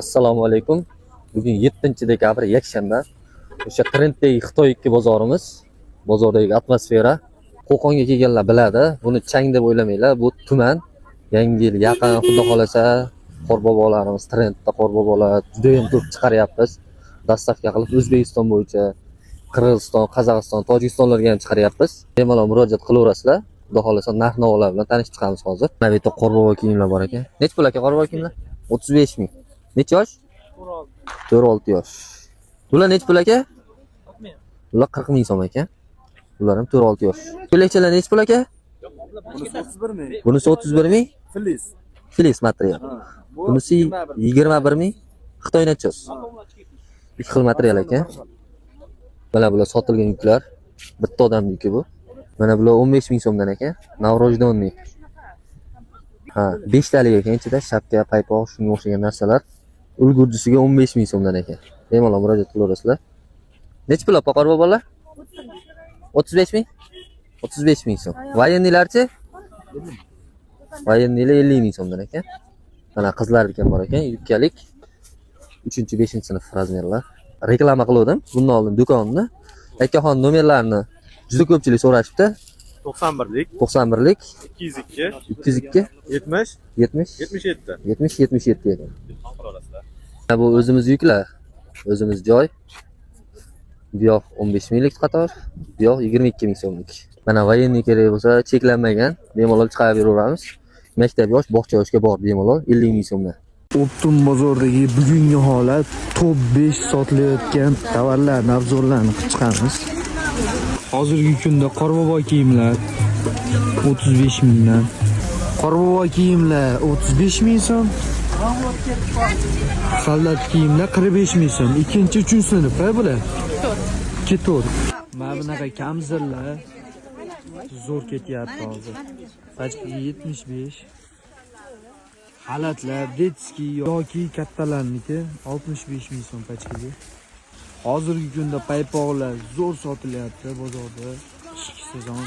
Assalomu alaykum. Bugun 7-dekabr yakshanba. O'sha Trenddagi Xitoy 2 bozorimiz, bozordagi atmosfera. Qo'qonga kelganlar biladi. Buni chang deb o'ylamanglar. Bu tuman. Yangi yil yaqin, xudo xolasa, qorbobolarimiz Trenddda qorbobolar juda ham ko'p chiqaryapmiz. Dastavka qilib O'zbekiston bo'yicha Qirg'iziston, Qozog'iston, Tojikistonlarga ham chiqaryapmiz. Bemalol murojaat qilaverasizlar. Xudo xolasa narx-navolar bilan tanishib chiqamiz hozir. Mana bu yerda qorbobo kiyimlar bor ekan. Nech pul aka qorbobo kiyimlar? 35 ming. Necha yosh? 4-6 yosh. Bular necha pul aka? Bular 40 ming so'm ekan. Bular ham 4-6 yosh. Ko'ylakchalar necha pul aka? Bunisi 31 ming. Bunisi 31 ming. Filiz material. Bunisi 21 ming. Xitoy nachos. Ikki xil material ekan. Mana bular sotilgan yuklar. Bitta odam yuki bu. Mana bular 15 ming so'mdan ekan. Navro'jdonlik. Ha, 5 talik ekan ichida shapka, paypoq, shunga o'xshagan narsalar. Ulgurjisiga 15 ming so'mdan ekan. Bemalol murojaat qilaverasizlar. Necha pul opa qorbobolar? 35 ming? 35 ming so'm. Voyennilarchi? Voyennilar 50 ming so'mdan ekan. Mana qizlarniki ham bor ekan, yukkalik. 3-5-sinf razmerlar. Reklama qildim. Bundan oldin do'konni. Akaxon nomerlarini juda ko'pchilik so'rashibdi. 91lik, 91lik, 202, 202, 70, 70, 77. 77 ekan. Bu o'zimiz yuklar, o'zimiz joy. Bu yoq 15 minglik qator, bu yoq 22 ming so'mlik. Mana voyenniy kerak bo'lsa, cheklanmagan, bemalol chiqarib beraveramiz. Maktab yosh, bog'cha yoshga bor bemalol 50 ming so'mdan. Optum bozordagi bugungi holat top 5 sotilayotgan tovarlarni obzorlarini qilib chiqamiz. Hozirgi kunda qorbobo kiyimlar 35 mingdan. Qorbobo kiyimlar 35 ming so'm. Soldat kiyimlar 45 ming so'm. Ikkinchi, uchinchi sinf bular. Ketor. Mana bunaqa kamzirlar zo'r ketyapti hozir. Pachkaga 75. Xalatlar, detski yoki kattalarniki 65 ming so'm pachkaga. Hozirgi kunda paypoqlar zo'r sotilyapti bozorda. Qishki sezon.